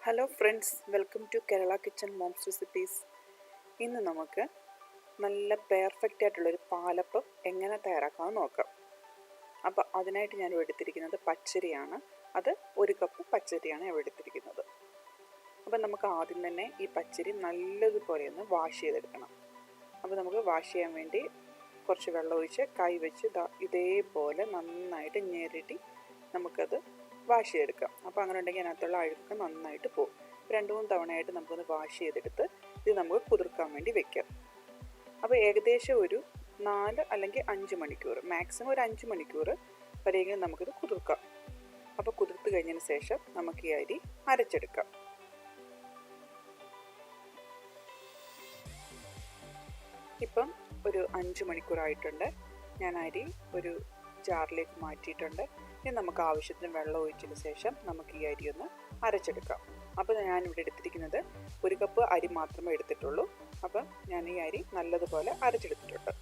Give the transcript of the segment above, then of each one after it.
Hello friends, welcome to Kerala kitchen mom's recipes. ഇന്ന് നമുക്ക് നല്ല പെർഫെക്റ്റ് ആയിട്ടുള്ളൊരു പാലപ്പം എങ്ങനെ തയ്യാറാക്കാമെന്ന് നോക്കാം. അപ്പോൾ അതിനായിട്ട് ഞാൻ എടുത്തിരിക്കുന്നത് പച്ചരിയാണ്. അത് 1 കപ്പ് പച്ചരിയാണ് ഞാൻ എടുത്തിരിക്കുന്നത്. അപ്പോൾ നമുക്ക് ആദ്യം തന്നെ ഈ പച്ചരി നല്ലതുപോലെ ഒന്ന് വാഷ് ചെയ്തെടുക്കണം. അപ്പോൾ നമുക്ക് വാഷ് ചെയ്യാൻ വേണ്ടി കുറച്ച് വെള്ളം ഒഴിച്ച് കൈ വെച്ച് ഇതേപോലെ നന്നായിട്ട് ഞെരടി നമുക്കത് വാഷ് ചെയ്തെടുക്കാം. അപ്പോൾ അങ്ങനെ ഉണ്ടെങ്കിൽ അതിനകത്തുള്ള അഴുക്ക് നന്നായിട്ട് പോകും. 2-3 തവണയായിട്ട് നമുക്കൊന്ന് വാഷ് ചെയ്തെടുത്ത് ഇത് നമുക്ക് കുതിർക്കാൻ വേണ്ടി വെക്കാം. അപ്പോൾ ഏകദേശം ഒരു 4 അല്ലെങ്കിൽ 5 മണിക്കൂർ, മാക്സിമം ഒരു 5 മണിക്കൂർ വരെയെങ്കിലും നമുക്കിത് കുതിർക്കാം. അപ്പോൾ കുതിർത്ത് കഴിഞ്ഞതിന് ശേഷം നമുക്ക് ഈ അരി അരച്ചെടുക്കാം. ഇപ്പം ഒരു 5 മണിക്കൂറായിട്ടുണ്ട്. ഞാൻ അരി ഒരു ജാറിലേക്ക് മാറ്റിയിട്ടുണ്ട്. ഇനി നമുക്ക് ആവശ്യത്തിന് വെള്ളം ഒഴിച്ചതിന് ശേഷം നമുക്ക് ഈ അരി ഒന്ന് അരച്ചെടുക്കാം. അപ്പോൾ ഞാനിവിടെ എടുത്തിരിക്കുന്നത് 1 കപ്പ് അരി മാത്രമേ എടുത്തിട്ടുള്ളൂ. അപ്പം ഞാൻ ഈ അരി നല്ലതുപോലെ അരച്ചെടുത്തിട്ടുണ്ട്.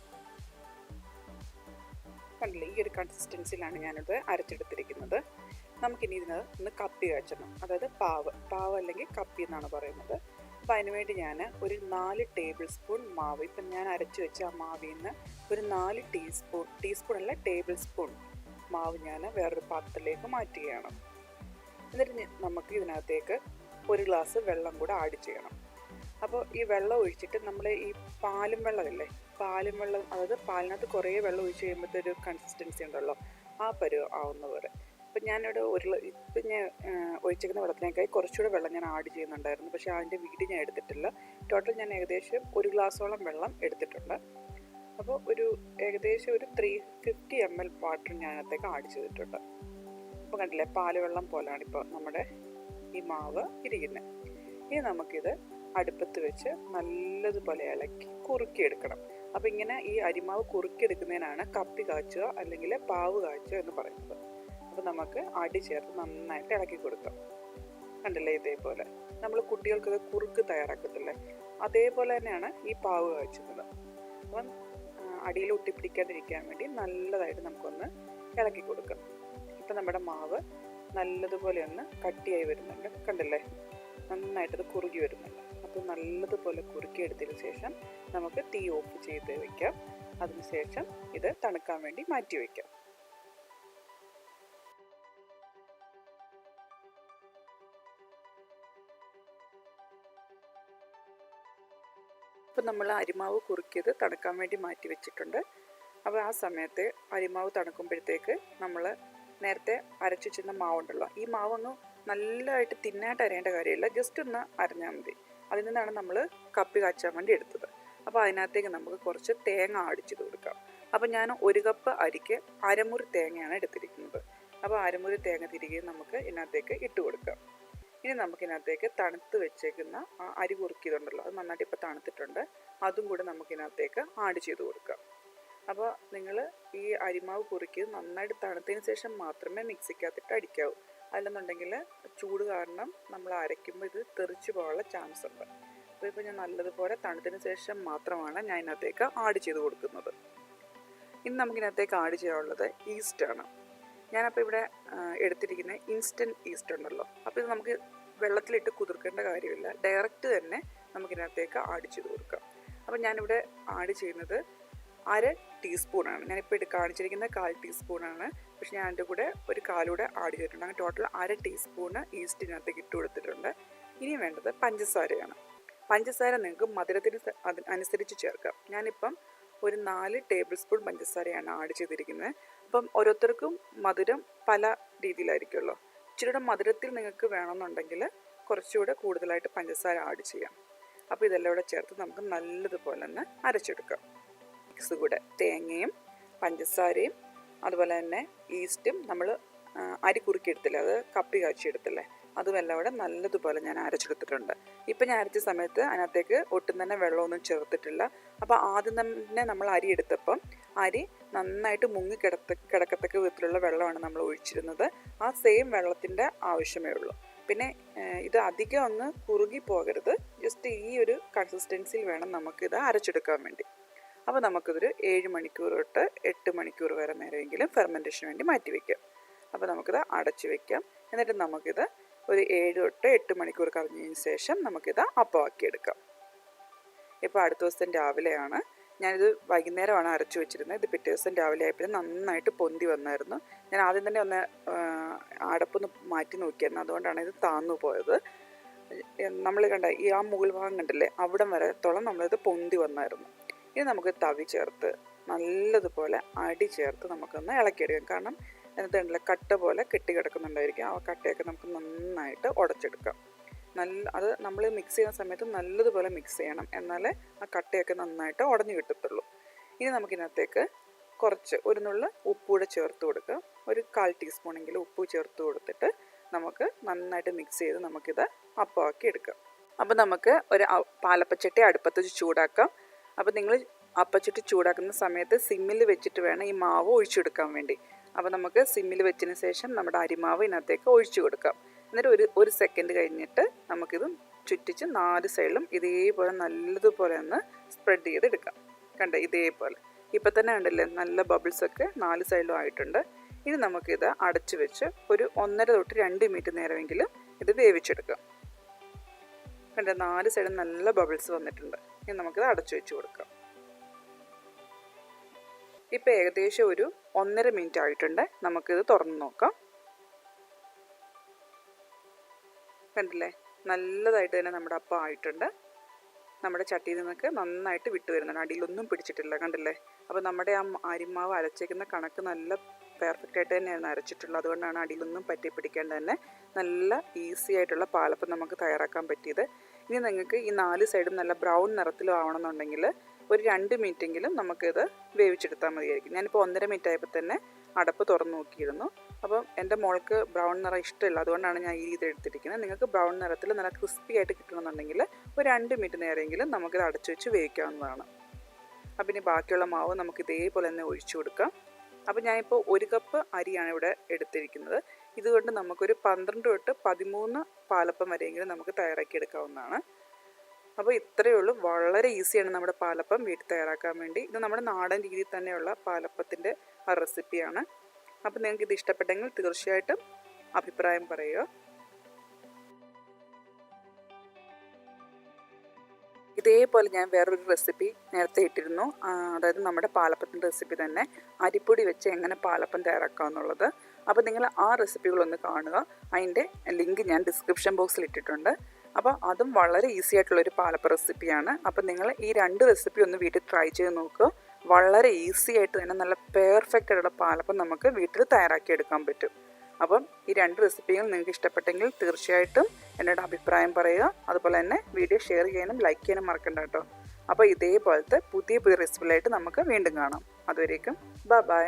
കണ്ടില്ലേ, ഈ ഒരു കൺസിസ്റ്റൻസിയിലാണ് ഞാനിത് അരച്ചെടുത്തിരിക്കുന്നത്. നമുക്കിനി ഇതിന് ഒന്ന് കപ്പി കാച്ചണം, അതായത് പാവ് അല്ലെങ്കിൽ കപ്പി എന്നാണ് പറയുന്നത്. അപ്പോൾ അതിനുവേണ്ടി ഞാൻ ഒരു 4 ടേബിൾ സ്പൂൺ മാവ്, ഇപ്പം ഞാൻ അരച്ച് വെച്ച ആ മാവിൽ നിന്ന് ഒരു 4 ടീസ്പൂൺ അല്ല ടേബിൾ സ്പൂൺ മാവ് ഞാൻ വേറൊരു പാത്രത്തിലേക്ക് മാറ്റുകയാണ്. എന്നിട്ട് നമുക്ക് ഇതിനകത്തേക്ക് 1 ഗ്ലാസ് വെള്ളം കൂടെ ആഡ് ചെയ്യണം. അപ്പോൾ ഈ വെള്ളം ഒഴിച്ചിട്ട് നമ്മൾ ഈ പാലും വെള്ളമില്ലേ, പാലും വെള്ളം, അതായത് പാലിനകത്ത് കുറേ വെള്ളം ഒഴിച്ച് കഴിയുമ്പോഴത്തെ ഒരു കൺസിസ്റ്റൻസി ഉണ്ടല്ലോ, ആ പരുവം ആവുന്നവരെ. അപ്പം ഞാനിവിടെ ഇപ്പം ഞാൻ ഒഴിച്ചിരിക്കുന്ന വെള്ളത്തിനേക്കായി കുറച്ചുകൂടെ വെള്ളം ഞാൻ ആഡ് ചെയ്യുന്നുണ്ടായിരുന്നു. പക്ഷേ അതിൻ്റെ വീഡിയോ ഞാൻ എടുത്തിട്ടില്ല. ടോട്ടൽ ഞാൻ ഏകദേശം 1 ഗ്ലാസോളം വെള്ളം എടുത്തിട്ടുണ്ട്. അപ്പോൾ ഏകദേശം ഒരു 350 ml വാട്ടർ ഞാൻ അതിനകത്തേക്ക് ആഡ് ചെയ്തിട്ടുണ്ട്. അപ്പോൾ കണ്ടില്ലേ, പാല് വെള്ളം പോലെയാണ് ഇപ്പോൾ നമ്മുടെ ഈ മാവ് ഇരിക്കുന്നത്. ഇനി നമുക്കിത് അടുപ്പത്ത് വെച്ച് നല്ലതുപോലെ ഇളക്കി കുറുക്കിയെടുക്കണം. അപ്പോൾ ഇങ്ങനെ ഈ അരിമാവ് കുറുക്കിയെടുക്കുന്നതിനാണ് കപ്പി കാച്ചുക അല്ലെങ്കിൽ പാവ് കാച്ചുക എന്ന് പറയുന്നത്. അപ്പോൾ നമുക്ക് അടി ചേർത്ത് നന്നായിട്ട് ഇളക്കി കൊടുക്കാം. കണ്ടില്ലേ, ഇതേപോലെ നമ്മൾ കുട്ടികൾക്കൊക്കെ കുറുക്ക് തയ്യാറാക്കത്തില്ലേ, അതേപോലെ തന്നെയാണ് ഈ പാവ് കാച്ചുന്നത്. അപ്പം അടിയിൽ ഒട്ടിപ്പിടിക്കാതിരിക്കാൻ വേണ്ടി നല്ലതായിട്ട് നമുക്കൊന്ന് ഇളക്കി കൊടുക്കാം. ഇപ്പം നമ്മുടെ മാവ് നല്ലതുപോലെ ഒന്ന് കട്ടിയായി വരുന്നുണ്ട്. കണ്ടില്ലേ, നന്നായിട്ടത് കുറുകി വരുന്നുണ്ട്. അപ്പോൾ നല്ലതുപോലെ കുറുക്കിയെടുത്തതിന് ശേഷം നമുക്ക് തീ ഓഫ് ചെയ്ത് വയ്ക്കാം. അതിനുശേഷം ഇത് തണുക്കാൻ വേണ്ടി മാറ്റി വയ്ക്കാം. ഇപ്പം നമ്മൾ അരിമാവ് കുറുക്കിയത് തണുക്കാൻ വേണ്ടി മാറ്റി വെച്ചിട്ടുണ്ട്. അപ്പോൾ ആ സമയത്ത് അരിമാവ് തണുക്കുമ്പോഴത്തേക്ക് നമ്മൾ നേരത്തെ അരച്ചു വെച്ചിരുന്ന മാവുണ്ടല്ലോ, ഈ മാവൊന്ന് നല്ലതായിട്ട് തിന്നായിട്ട് അരയേണ്ട കാര്യമില്ല, ജസ്റ്റ് ഒന്ന് അരഞ്ഞാൽ മതി. അതിൽ നിന്നാണ് നമ്മൾ കപ്പി കാച്ചാൻ വേണ്ടി എടുത്തത്. അപ്പോൾ അതിനകത്തേക്ക് നമുക്ക് കുറച്ച് തേങ്ങ ആഡ് ചെയ്ത് കൊടുക്കാം. അപ്പോൾ ഞാൻ 1 കപ്പ് അരിക്ക് അരമുറി തേങ്ങയാണ് എടുത്തിരിക്കുന്നത്. അപ്പോൾ അരമുറി തേങ്ങ തിരികെ നമുക്ക് ഇതിനകത്തേക്ക് ഇട്ട് കൊടുക്കാം. ഇനി നമുക്കിതിനകത്തേക്ക് തണുത്ത് വെച്ചേക്കുന്ന അരി കുറുക്കിയതുണ്ടല്ലോ, അത് നന്നായിട്ട് ഇപ്പോൾ തണുത്തിട്ടുണ്ട്, അതും കൂടെ നമുക്കിതിനകത്തേക്ക് ആഡ് ചെയ്ത് കൊടുക്കാം. അപ്പോൾ നിങ്ങൾ ഈ അരിമാവ് കുറുക്കിയത് നന്നായിട്ട് തണുത്തതിന് ശേഷം മാത്രമേ മിക്സിക്കകത്തിട്ട് അടിക്കാവൂ. അല്ലെന്നുണ്ടെങ്കിൽ ചൂട് കാരണം നമ്മൾ അരയ്ക്കുമ്പോൾ ഇത് തെറിച്ച് പോകാനുള്ള ചാൻസ് ഉണ്ട്. അപ്പോൾ ഇപ്പോൾ ഞാൻ നല്ലതുപോലെ തണുത്തതിന് ശേഷം മാത്രമാണ് ഞാൻ ഇതിനകത്തേക്ക് ആഡ് ചെയ്ത് കൊടുക്കുന്നത്. ഇനി നമുക്കിതിനകത്തേക്ക് ആഡ് ചെയ്യാനുള്ളത് ഈസ്റ്റാണ്. ഞാനപ്പോൾ ഇവിടെ എടുത്തിരിക്കുന്ന ഇൻസ്റ്റൻറ്റ് ഈസ്റ്റ് ഉണ്ടല്ലോ, അപ്പോൾ ഇത് നമുക്ക് വെള്ളത്തിലിട്ട് കുതിർക്കേണ്ട കാര്യമില്ല, ഡയറക്റ്റ് തന്നെ നമുക്കിതിനകത്തേക്ക് ആഡ് ചെയ്ത് കൊടുക്കാം. അപ്പോൾ ഞാനിവിടെ ആഡ് ചെയ്യുന്നത് 1/2 ടീസ്പൂണാണ്. ഞാനിപ്പോൾ കാണിച്ചിരിക്കുന്നത് 1/4 ടീസ്പൂണാണ്. പക്ഷേ ഞാൻ അതിൻ്റെ കൂടെ ഒരു 1/4 കൂടെ ആഡ് ചെയ്തിട്ടുണ്ട്. അങ്ങനെ ടോട്ടൽ 1/2 ടീസ്പൂണ് ഈസ്റ്റിനകത്തേക്ക് ഇട്ട് കൊടുത്തിട്ടുണ്ട്. ഇനി വേണ്ടത് പഞ്ചസാരയാണ്. പഞ്ചസാര നിങ്ങൾക്ക് മധുരത്തിന് അനുസരിച്ച് ചേർക്കാം. ഞാനിപ്പം ഒരു 4 ടേബിൾ സ്പൂൺ പഞ്ചസാരയാണ് ആഡ് ചെയ്തിരിക്കുന്നത്. അപ്പം ഓരോരുത്തർക്കും മധുരം പല രീതിയിലായിരിക്കുമല്ലോ. ഇച്ചിരിയുടെ മധുരത്തിൽ നിങ്ങൾക്ക് വേണമെന്നുണ്ടെങ്കിൽ കുറച്ചുകൂടെ കൂടുതലായിട്ട് പഞ്ചസാര ആഡ് ചെയ്യാം. അപ്പോൾ ഇതെല്ലാം കൂടെ ചേർത്ത് നമുക്ക് നല്ലതുപോലെ ഒന്ന് അരച്ചെടുക്കാം. മിക്സ് കൂടെ തേങ്ങയും പഞ്ചസാരയും അതുപോലെ തന്നെ ഈസ്റ്റും നമ്മൾ അരി കുറുക്കിയെടുത്തില്ലേ, അത് കപ്പി കാച്ചിയെടുത്തില്ലേ, അതുമെല്ലാം കൂടെ നല്ലതുപോലെ ഞാൻ അരച്ചെടുത്തിട്ടുണ്ട്. ഇപ്പം ഞാൻ അരച്ച സമയത്ത് അതിനകത്തേക്ക് ഒട്ടും തന്നെ വെള്ളമൊന്നും ചേർത്തിട്ടില്ല. അപ്പോൾ ആദ്യം തന്നെ നമ്മൾ അരി എടുത്തപ്പം അരി നന്നായിട്ട് മുങ്ങി കിടക്കത്തക്ക വിധത്തിലുള്ള വെള്ളമാണ് നമ്മൾ ഒഴിച്ചിരുന്നത്. ആ സെയിം വെള്ളത്തിൻ്റെ ആവശ്യമേ ഉള്ളൂ. പിന്നെ ഇത് അധികം അങ്ങ് കുറുകി പോകരുത്, ജസ്റ്റ് ഈ ഒരു കൺസിസ്റ്റൻസിയിൽ വേണം നമുക്കിത് അരച്ചെടുക്കാൻ വേണ്ടി. അപ്പോൾ നമുക്കിതൊരു 7 മണിക്കൂർ തൊട്ട് 8 മണിക്കൂർ വരെ നേരമെങ്കിലും ഫെർമെൻറ്റേഷന് വേണ്ടി മാറ്റി വയ്ക്കാം. അപ്പോൾ നമുക്കിത് അടച്ച് വയ്ക്കാം. എന്നിട്ട് നമുക്കിത് ഒരു 7 തൊട്ട് 8 മണിക്കൂർ കഴിഞ്ഞതിന് ശേഷം നമുക്കിത് അപ്പമാക്കിയെടുക്കാം. ഇപ്പോൾ അടുത്ത ദിവസം രാവിലെയാണ്. ഞാനിത് വൈകുന്നേരമാണ് അരച്ചു വെച്ചിരുന്നത്. ഇത് പിറ്റേ ദിവസം രാവിലെ ആയപ്പോഴും നന്നായിട്ട് പൊന്തി വന്നായിരുന്നു. ഞാൻ ആദ്യം തന്നെ ഒന്ന് അടപ്പൊന്ന് മാറ്റി നോക്കിയായിരുന്നു, അതുകൊണ്ടാണ് ഇത് താന്നു പോയത്. നമ്മൾ കണ്ട ഈ ആ മുകൾ ഭാഗം കണ്ടില്ലേ, അവിടം വരത്തോളം നമ്മളിത് പൊന്തി വന്നായിരുന്നു. ഇനി നമുക്ക് തവി ചേർത്ത് നല്ലതുപോലെ അടി ചേർത്ത് നമുക്കൊന്ന് ഇളക്കിയെടുക്കാം. കാരണം എന്നിട്ടുണ്ടല്ലോ കട്ട പോലെ കെട്ടിക്കിടക്കുന്നുണ്ടായിരിക്കും. ആ കട്ടയൊക്കെ നമുക്ക് നന്നായിട്ട് ഉടച്ചെടുക്കാം. അത് നമ്മൾ മിക്സ് ചെയ്യുന്ന സമയത്ത് നല്ലതുപോലെ മിക്സ് ചെയ്യണം, എന്നാലേ ആ കട്ടയൊക്കെ നന്നായിട്ട് ഉടഞ്ഞു കിട്ടത്തുള്ളൂ. ഇനി നമുക്കിതിനകത്തേക്ക് കുറച്ച് ഒരു നുള്ള് ഉപ്പൂടെ ചേർത്ത് കൊടുക്കുക. ഒരു 1/4 ടീസ്പൂണെങ്കിലും ഉപ്പ് ചേർത്ത് കൊടുത്തിട്ട് നമുക്ക് നന്നായിട്ട് മിക്സ് ചെയ്ത് നമുക്കിത് അപ്പമാക്കി എടുക്കാം. അപ്പോൾ നമുക്ക് ഒരു പാലപ്പച്ചട്ടി അടുപ്പത്ത് വെച്ച് ചൂടാക്കാം. അപ്പോൾ നിങ്ങൾ അപ്പച്ചട്ടി ചൂടാക്കുന്ന സമയത്ത് സിമ്മിൽ വെച്ചിട്ട് വേണം ഈ മാവ് ഒഴിച്ചെടുക്കാൻ വേണ്ടി. അപ്പോൾ നമുക്ക് സിമ്മിൽ വെച്ചതിന് ശേഷം നമ്മുടെ അരിമാവ് ഇതിനകത്തേക്ക് ഒഴിച്ചു കൊടുക്കാം. എന്നിട്ട് ഒരു സെക്കൻഡ് കഴിഞ്ഞിട്ട് നമുക്കിത് ചുറ്റിച്ച് 4 സൈഡിലും ഇതേപോലെ നല്ലതുപോലെ ഒന്ന് സ്പ്രെഡ് ചെയ്തെടുക്കാം. കണ്ടോ, ഇതേപോലെ ഇപ്പം തന്നെ ഉണ്ടല്ലേ നല്ല ബബിൾസൊക്കെ 4 സൈഡിലും ആയിട്ടുണ്ട്. ഇനി നമുക്കിത് അടച്ചു വെച്ച് ഒരു 1.5 തൊട്ട് 2 മിനിറ്റ് നേരമെങ്കിലും ഇത് വേവിച്ചെടുക്കാം. കണ്ടോ, 4 സൈഡും നല്ല ബബിൾസ് വന്നിട്ടുണ്ട്. ഇനി നമുക്കിത് അടച്ചു വെച്ച് കൊടുക്കാം. ഇപ്പം ഏകദേശം ഒരു 1.5 മിനിറ്റ് ആയിട്ടുണ്ട്. നമുക്കിത് തുറന്ന് നോക്കാം. കണ്ടില്ലേ, നല്ലതായിട്ട് തന്നെ നമ്മുടെ അപ്പം ആയിട്ടുണ്ട്. നമ്മുടെ ചട്ടിയിൽ നിന്നൊക്കെ നന്നായിട്ട് വിട്ട് വരുന്നുണ്ട്, അടിയിലൊന്നും പിടിച്ചിട്ടില്ല. കണ്ടില്ലേ, അപ്പോൾ നമ്മുടെ ആ അരിമാവ് അരച്ചേക്കുന്ന കണക്ക് നല്ല പെർഫെക്റ്റ് ആയിട്ട് തന്നെയാണ് അരച്ചിട്ടുള്ളത്. അതുകൊണ്ടാണ് അടിയിലൊന്നും പറ്റി പിടിക്കേണ്ട തന്നെ നല്ല ഈസി ആയിട്ടുള്ള പാലപ്പം നമുക്ക് തയ്യാറാക്കാൻ പറ്റിയത്. ഇനി നിങ്ങൾക്ക് ഈ 4 സൈഡും നല്ല ബ്രൗൺ നിറത്തിലും ആവണമെന്നുണ്ടെങ്കിൽ ഒരു 2 മിനിറ്റെങ്കിലും നമുക്കിത് വേവിച്ചെടുത്താൽ മതിയായിരിക്കും. ഞാനിപ്പോൾ 1.5 മിനിറ്റ് ആയപ്പോൾ തന്നെ അടപ്പ് തുറന്ന് നോക്കിയിരുന്നു. അപ്പം എൻ്റെ മോൾക്ക് ബ്രൗൺ നിറം ഇഷ്ടമില്ല, അതുകൊണ്ടാണ് ഞാൻ ഈ രീതി എടുത്തിരിക്കുന്നത്. നിങ്ങൾക്ക് ബ്രൗൺ നിറത്തിൽ നല്ല ക്രിസ്പി ആയിട്ട് കിട്ടണമെന്നുണ്ടെങ്കിൽ ഒരു 2 മിനിറ്റ് നേരമെങ്കിലും നമുക്കിത് അടച്ചു വെച്ച് വേവിക്കാവുന്നതാണ്. അപ്പം ഇനി ബാക്കിയുള്ള മാവ് നമുക്ക് ഇതേപോലെ തന്നെ ഒഴിച്ചു കൊടുക്കാം. അപ്പോൾ ഞാനിപ്പോൾ 1 കപ്പ് അരിയാണ് ഇവിടെ എടുത്തിരിക്കുന്നത്. ഇതുകൊണ്ട് നമുക്കൊരു 12 തൊട്ട് 13 പാലപ്പം വരെയെങ്കിലും നമുക്ക് തയ്യാറാക്കി എടുക്കാവുന്നതാണ്. അപ്പോൾ ഇത്രയേ ഉള്ളൂ. വളരെ ഈസിയാണ് നമ്മുടെ പാലപ്പം വീട്ടിൽ തയ്യാറാക്കാൻ വേണ്ടി. ഇത് നമ്മുടെ നാടൻ രീതിയിൽ തന്നെയുള്ള പാലപ്പത്തിൻ്റെ ആ റെസിപ്പിയാണ്. അപ്പോൾ നിങ്ങൾക്ക് ഇത് ഇഷ്ടപ്പെട്ടെങ്കിൽ തീർച്ചയായിട്ടും അഭിപ്രായം പറയുക. ഇതേപോലെ ഞാൻ വേറൊരു റെസിപ്പി നേരത്തെ ഇട്ടിരുന്നു, അതായത് നമ്മുടെ പാലപ്പത്തിൻ്റെ റെസിപ്പി തന്നെ, അരിപ്പൊടി വെച്ച് എങ്ങനെ പാലപ്പം തയ്യാറാക്കാമെന്നുള്ളത്. അപ്പോൾ നിങ്ങൾ ആ റെസിപ്പികളൊന്ന് കാണുക. അതിൻ്റെ ലിങ്ക് ഞാൻ ഡിസ്ക്രിപ്ഷൻ ബോക്സിൽ ഇട്ടിട്ടുണ്ട്. അപ്പോൾ അതും വളരെ ഈസി ആയിട്ടുള്ളൊരു പാലപ്പ റെസിപ്പിയാണ്. അപ്പോൾ നിങ്ങൾ ഈ 2 റെസിപ്പി ഒന്ന് വീട്ടിൽ ട്രൈ ചെയ്ത് നോക്കുക. വളരെ ഈസി ആയിട്ട് തന്നെ നല്ല പെർഫെക്റ്റ് ആയിട്ടുള്ള പാലപ്പം നമുക്ക് വീട്ടിൽ തയ്യാറാക്കി എടുക്കാൻ പറ്റും. അപ്പം ഈ 2 റെസിപ്പികൾ നിങ്ങൾക്ക് ഇഷ്ടപ്പെട്ടെങ്കിൽ തീർച്ചയായിട്ടും എന്നോട് അഭിപ്രായം പറയുക. അതുപോലെ തന്നെ വീഡിയോ ഷെയർ ചെയ്യാനും ലൈക്ക് ചെയ്യാനും മറക്കണ്ട കേട്ടോ. അപ്പോൾ ഇതേപോലത്തെ പുതിയ റെസിപ്പികളായിട്ട് നമുക്ക് വീണ്ടും കാണാം. അതുവരേക്കും ബൈ.